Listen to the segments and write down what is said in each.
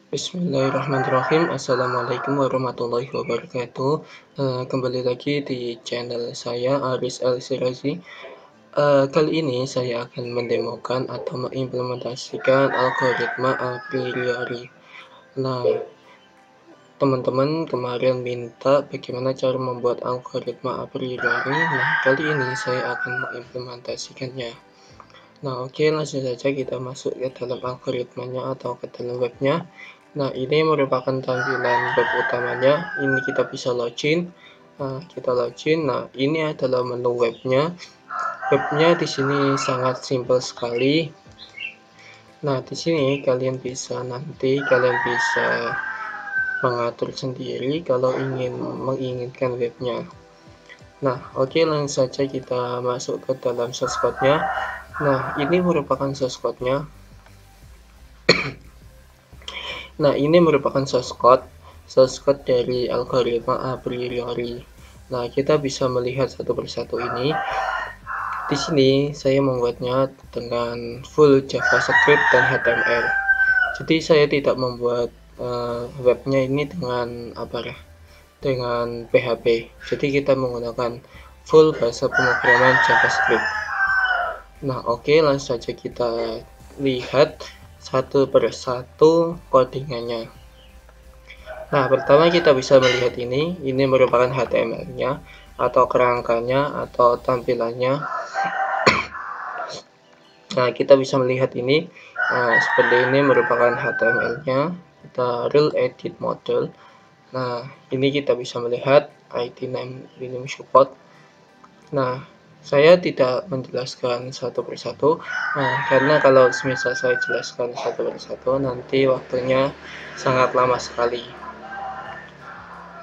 Bismillahirrahmanirrahim. Assalamualaikum warahmatullahi wabarakatuh. Kembali lagi di channel saya Aris El Sirazi. Kali ini saya akan mendemokan atau mengimplementasikan algoritma a priori. Nah, teman-teman kemarin minta bagaimana cara membuat algoritma a priori. Nah, kali ini saya akan mengimplementasikannya. Nah, oke, langsung saja kita masuk ke dalam algoritmanya atau ke dalam webnya. Nah, ini merupakan tampilan web utamanya. Ini kita bisa login. Kita login. Nah, ini adalah menu webnya. Webnya di sini sangat simpel sekali. Nah, di sini kalian bisa mengatur sendiri kalau menginginkan webnya. Nah, oke, langsung saja kita masuk ke dalam source code-nya. Nah, ini merupakan source code-nya. Nah, ini merupakan source code dari algoritma a priori. Nah, kita bisa melihat satu persatu ini. Di sini saya membuatnya dengan full JavaScript dan HTML. Jadi saya tidak membuat webnya ini dengan PHP. Jadi kita menggunakan full bahasa pemrograman JavaScript. Nah, oke, langsung saja kita lihat satu persatu codingannya. Nah, pertama kita bisa melihat ini merupakan HTML-nya atau kerangkanya atau tampilannya. Nah, kita bisa melihat ini seperti ini merupakan HTML-nya. Kita rule edit model. Nah, ini kita bisa melihat ID name rename support. Nah, saya tidak menjelaskan satu persatu, karena kalau misal saya jelaskan satu persatu nanti waktunya sangat lama sekali.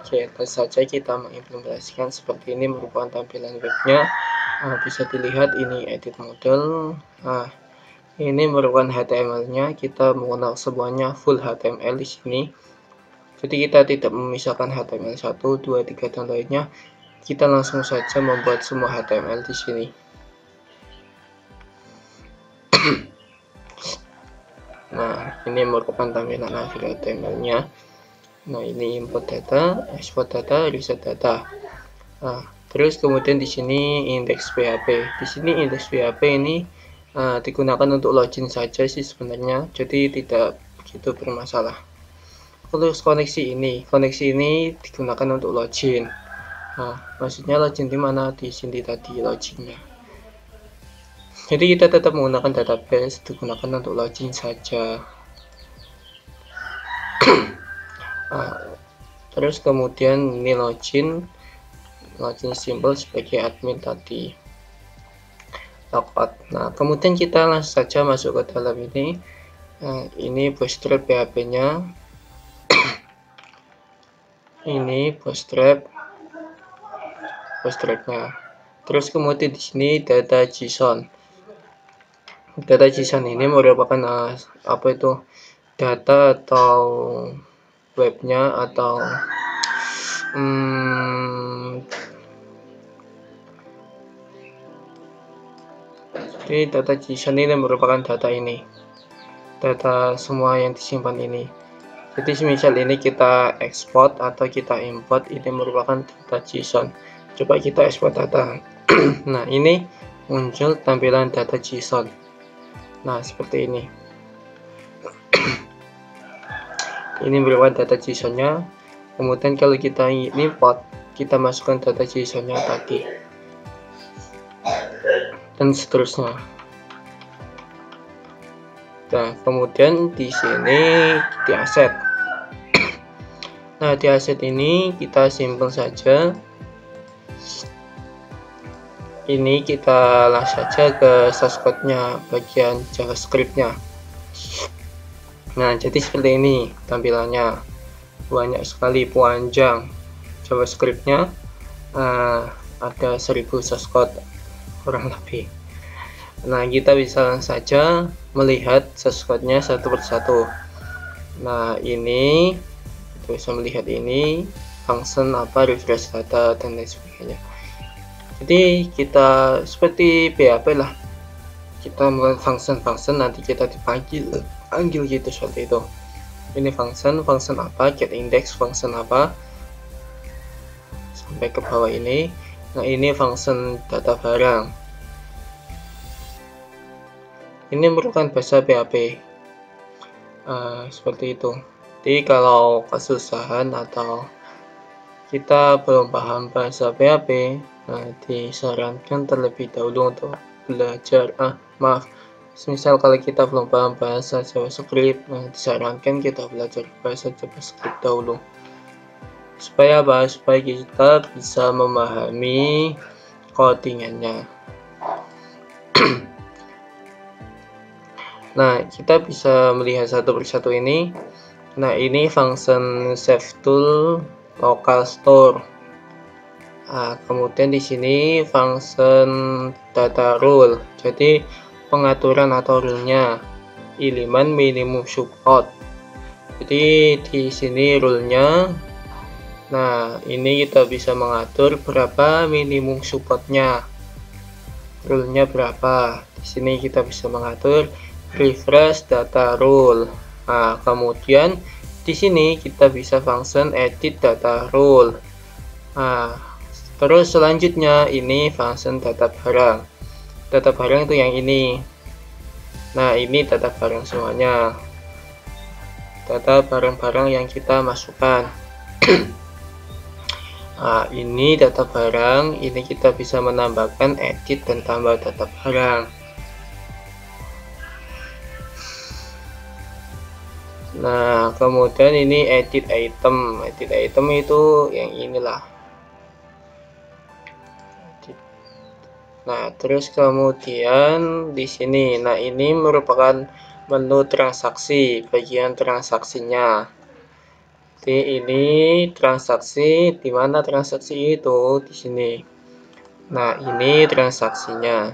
Oke, langsung saja kita mengimplementasikan seperti ini merupakan tampilan webnya. Bisa dilihat ini edit model. Ini merupakan HTML-nya. Kita menggunakan semuanya full HTML di sini. Jadi kita tidak memisahkan HTML 1, 2, 3 dan lainnya. Kita langsung saja membuat semua HTML di sini. Nah, ini merupakan tampilan akhir HTML-nya. Nah, ini import data, export data, reset data. Nah, terus kemudian di sini indeks PHP. Di sini indeks PHP ini digunakan untuk login saja sih sebenarnya, jadi tidak begitu bermasalah. Terus koneksi ini digunakan untuk login. Nah, maksudnya login di mana? Di sini tadi loginnya. Jadi kita tetap menggunakan database, digunakan untuk login saja. Terus kemudian ini login simple sebagai admin tadi. Logout. Nah, kemudian kita langsung saja masuk ke dalam ini. Ini bootstrap PHP-nya. Ini bootstrap-nya. Terus kemudian di sini data JSON. Data JSON ini merupakan data atau webnya atau jadi data JSON ini merupakan data semua yang disimpan ini. Jadi misal ini kita ekspor atau kita import, ini merupakan data JSON. Coba kita ekspor data. Nah, ini muncul tampilan data JSON. Nah, seperti ini. Ini merupakan data JSON-nya. Kemudian kalau kita import, kita masukkan data JSON-nya tadi. Dan seterusnya. Nah, kemudian di sini di aset. Nah, di aset ini kita simple saja. Ini kita langsung saja ke source code-nya, bagian JavaScript-nya. Nah, jadi seperti ini tampilannya. Banyak sekali panjang JavaScript-nya. Ada 1000 source code kurang lebih. Nah, kita bisa saja melihat source code-nya satu persatu. Nah, ini kita bisa melihat ini function refresh data dan lain sebagainya. Jadi kita seperti PHP lah, kita melakukan function nanti kita dipanggil gitu seperti itu. Ini function apa, get index function apa, sampai ke bawah ini. Nah, ini function data barang. Ini merupakan bahasa PHP. Seperti itu. Jadi kalau kesusahan atau kita belum paham bahasa PHP, disarankan terlebih dahulu untuk belajar. Misal kalau kita belum paham bahasa JavaScript, disarankan kita belajar bahasa JavaScript dahulu. Supaya apa? Supaya kita bisa memahami codingannya. Nah, kita bisa melihat satu persatu ini. Nah, ini function save tool local store. Kemudian di sini function data rule. Jadi pengaturan atau rule-nya elemen minimum support. Jadi di sini rule-nya. Nah, ini kita bisa mengatur berapa minimum supportnya. Rule-nya berapa. Di sini kita bisa mengatur refresh data rule. Nah, kemudian di sini kita bisa function edit data rule. Nah, terus selanjutnya ini function data barang. Data barang itu yang ini. Nah, ini data barang semuanya. Data barang-barang yang kita masukkan. Nah, ini data barang. Ini kita bisa menambahkan edit dan tambah data barang. Nah, kemudian ini edit item. Edit item itu yang inilah. Nah, terus kemudian di sini. Nah, ini merupakan menu transaksi, bagian transaksinya. Jadi ini transaksi, di mana transaksi itu di sini. Nah, ini transaksinya.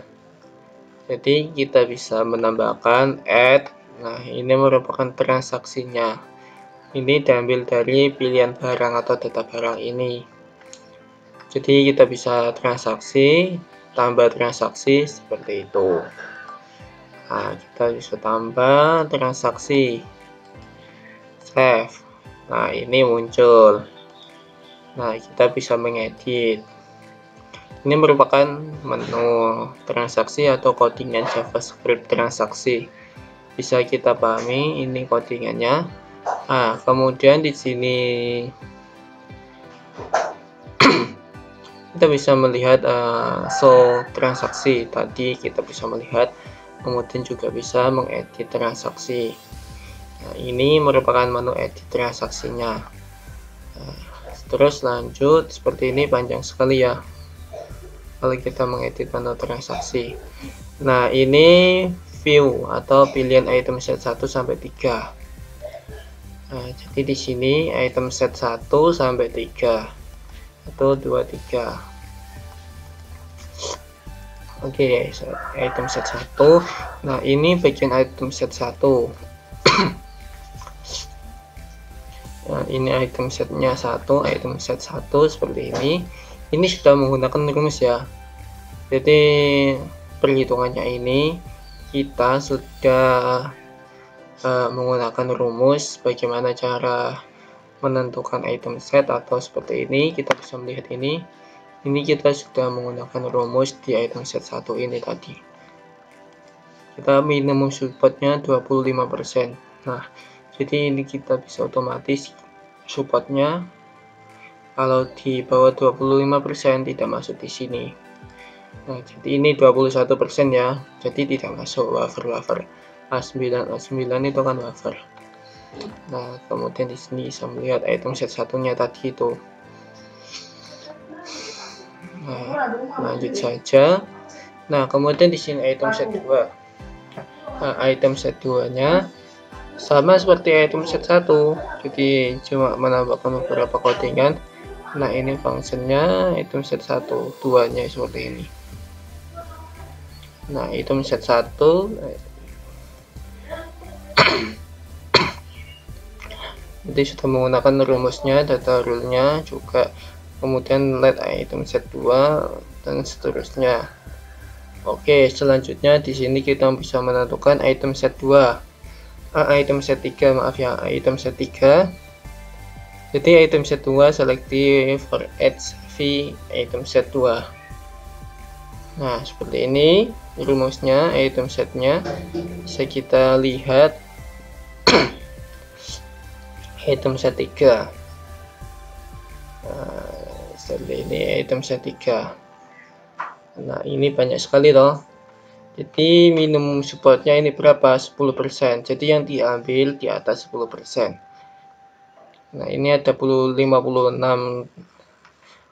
Jadi kita bisa menambahkan add. Nah, ini merupakan transaksinya. Ini diambil dari pilihan barang atau data barang ini. Jadi kita bisa transaksi, tambah transaksi seperti itu. Nah, kita bisa tambah transaksi, save. Nah, ini muncul. Nah, kita bisa mengedit. Ini merupakan menu transaksi atau codingan JavaScript transaksi. Bisa kita pahami ini codingannya. Nah, kemudian di sini kita bisa melihat show transaksi. Tadi kita bisa melihat, kemudian juga bisa mengedit transaksi. Nah, ini merupakan menu edit transaksinya. Nah, terus lanjut seperti ini, panjang sekali ya kalau kita mengedit menu transaksi. Nah, ini view atau pilihan item set 1 sampai 3. Nah, jadi di sini item set 1 sampai 3 atau 2, 3. Oke, item set 1. Nah, ini bagian item set 1. Nah, ini item setnya 1, item set 1 seperti ini. Ini sudah menggunakan rumus ya. Jadi perhitungannya ini kita sudah menggunakan rumus. Bagaimana cara menentukan item set atau seperti ini, kita bisa melihat ini kita sudah menggunakan rumus di item set 1 ini tadi. Kita minimum supportnya 25%. Nah, jadi ini kita bisa otomatis supportnya kalau di bawah 25% tidak masuk di sini. Nah, jadi ini 21% ya, jadi tidak masuk wafer A9 itu kan wafer. Nah, kemudian di sini bisa melihat item set satunya tadi itu. Nah, lanjut saja. Nah, kemudian di sini item set 2. Nah, item set 2-nya sama seperti item set 1. Jadi cuma menambahkan beberapa codingan. Nah, ini fungsinya item set 1, 2-nya seperti ini. Nah, item set 1 jadi sudah menggunakan rumusnya, data rule-nya juga, kemudian let item set 2 dan seterusnya. Oke, selanjutnya di sini kita bisa menentukan item set 2. item set 3, maaf ya, item set 3. Jadi item set 2 selective for HV item set 2. Nah, seperti ini rumusnya, item setnya. Bisa kita lihat item set 3. Nah, seperti ini item set 3. Nah, ini banyak sekali loh. Jadi minimum supportnya ini berapa? 10%. Jadi yang diambil di atas 10%. Nah, ini ada 56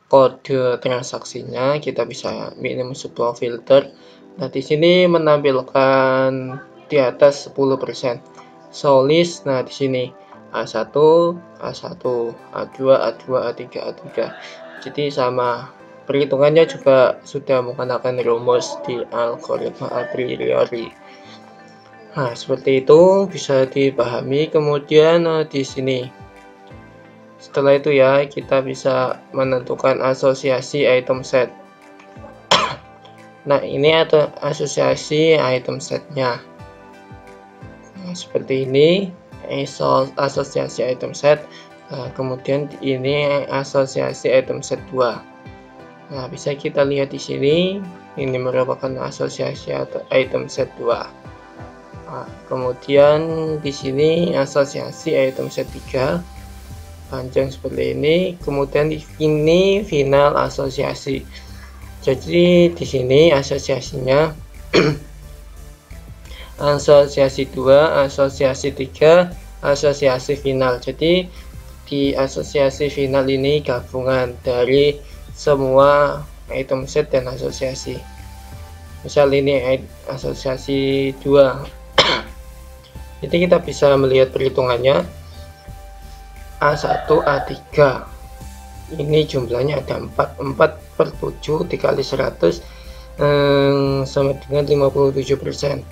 kode transaksinya. Kita bisa minimum supply filter. Nah, di sini menampilkan di atas 10%. Solis, nah di sini A1, A1, A2, A2, A3, A3. Jadi sama. Perhitungannya juga sudah menggunakan rumus di algoritma a priori. Nah, seperti itu bisa dipahami. Kemudian di sini, setelah itu ya, kita bisa menentukan asosiasi item set. Nah, ini ada asosiasi item setnya. Nah, seperti ini asosiasi item set. Nah, kemudian ini asosiasi item set 2. Nah, bisa kita lihat di sini, ini merupakan asosiasi atau item set 2. Nah, kemudian di sini asosiasi item set 3 panjang seperti ini. Kemudian ini final asosiasi. Jadi di sini asosiasinya asosiasi 2, asosiasi 3, asosiasi final. Jadi di asosiasi final ini gabungan dari semua item set dan asosiasi. Misal ini asosiasi 2. Jadi kita bisa melihat perhitungannya A1, A3. Ini jumlahnya ada 4 per 7 dikali 100 sama dengan 57%.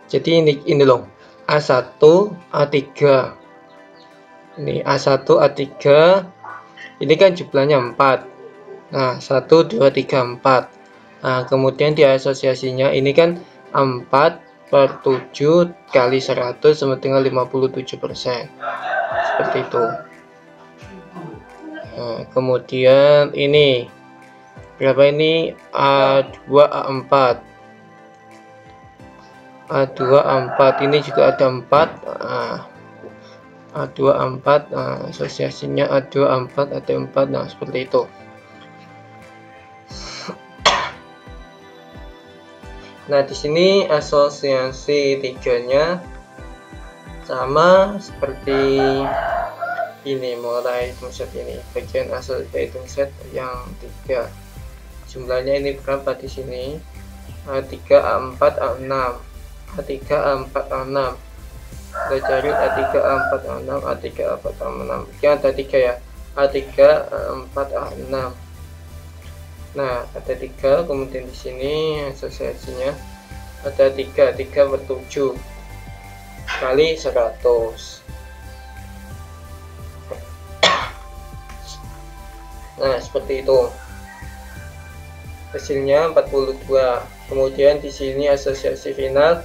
Jadi ini loh, A1, A3. Ini A1, A3. Ini kan jumlahnya 4. Nah, 1, 2, 3, 4. Nah, kemudian di asosiasinya ini kan 4 per 7 kali 100 sama dengan 57%. Seperti itu. Nah, kemudian ini berapa ini? A2, A4. A2, A4 ini juga ada 4. A2, A4, asosiasinya A2, A4, ada 4. Nah, seperti itu. Nah, di sini asosiasi 3-nya sama seperti ini, mulai item set ini. Bagian asosiasi item set yang 3. Jumlahnya ini berapa di sini? A3, A4, A6. A3, A4, A6. Kita cari A3, A4, A6, A3, A4, A6. Ini ada 3 ya. A3, A4, A6. Nah, ada 3. Kemudian di sini asosiasinya ada 3 per 7 kali 100. Nah, seperti itu. Hasilnya 42. Kemudian di sini asosiasi final.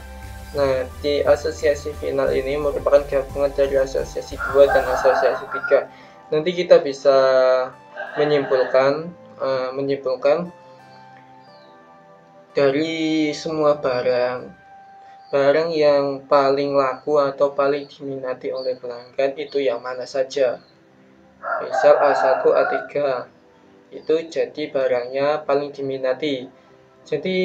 Nah, di asosiasi final ini merupakan gabungan dari asosiasi 2 dan asosiasi 3. Nanti kita bisa menyimpulkan dari semua barang yang paling laku atau paling diminati oleh pelanggan itu yang mana saja. Misal A1, A3 itu jadi barangnya paling diminati. Jadi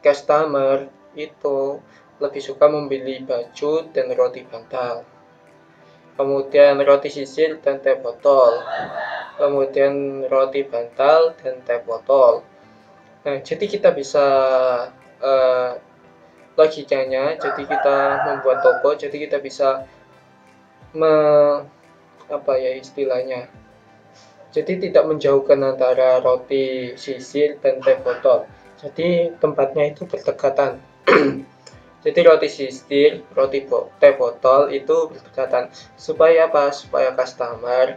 customer itu lebih suka membeli baju dan roti bantal, kemudian roti sisir dan teh botol, kemudian roti bantal dan teh botol. Nah, jadi kita bisa logikanya, jadi kita membuat toko, jadi kita bisa apa ya istilahnya, jadi tidak menjauhkan antara roti sisir dan teh botol. Jadi tempatnya itu berdekatan. Jadi roti sisir, teh botol itu berdekatan. Supaya apa? Supaya customer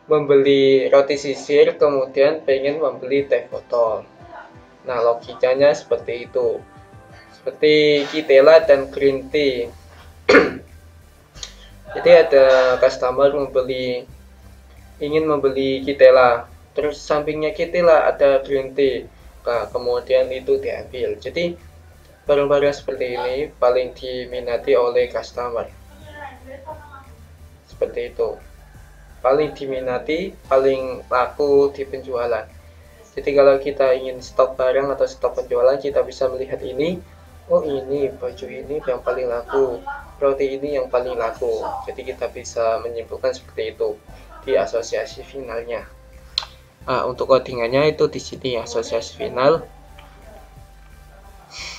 membeli roti sisir kemudian pengen membeli teh botol. Nah, logikanya seperti itu. Seperti Kitela dan Green Tea. Jadi ada customer ingin membeli Kitela, terus sampingnya Kitela ada Green Tea. Nah, kemudian itu diambil. Jadi barang-barang seperti ini paling diminati oleh customer. Seperti itu. Paling diminati, paling laku di penjualan. Jadi kalau kita ingin stok barang atau stok penjualan, kita bisa melihat ini. Oh, ini baju ini yang paling laku, roti ini yang paling laku. Jadi kita bisa menyimpulkan seperti itu di asosiasi finalnya. Untuk codingannya itu di sini asosiasi final.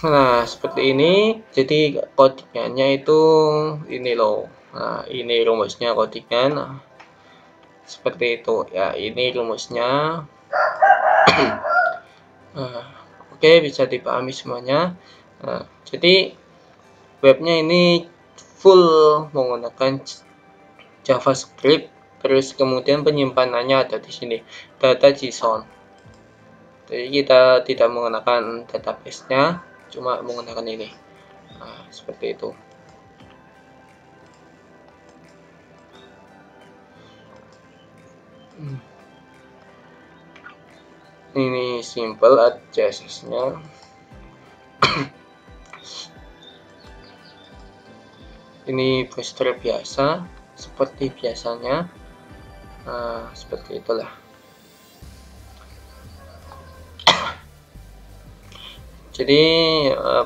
Nah, seperti ini. Jadi codingannya itu ini loh. Nah, ini rumusnya codingan. Nah, seperti itu ya. Ini rumusnya. Oke, bisa dipahami semuanya. Jadi webnya ini full menggunakan JavaScript, terus kemudian penyimpanannya ada di sini, data JSON. Jadi kita tidak menggunakan database-nya, cuma menggunakan ini. Nah, seperti itu. Ini simple CSS-nya. Ini booster biasa seperti biasanya. Seperti itulah. Jadi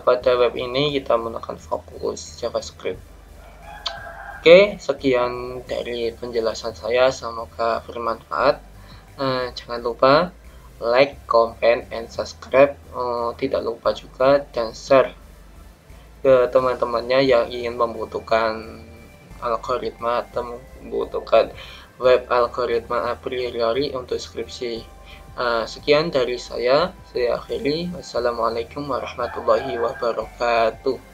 pada web ini kita menggunakan fokus JavaScript. Oke, sekian dari penjelasan saya, semoga bermanfaat. Jangan lupa like, comment, and subscribe. Tidak lupa juga dan share ke teman-temannya yang ingin membutuhkan algoritma atau membutuhkan web algoritma a priori untuk skripsi. Sekian dari saya akhiri. Wassalamualaikum warahmatullahi wabarakatuh.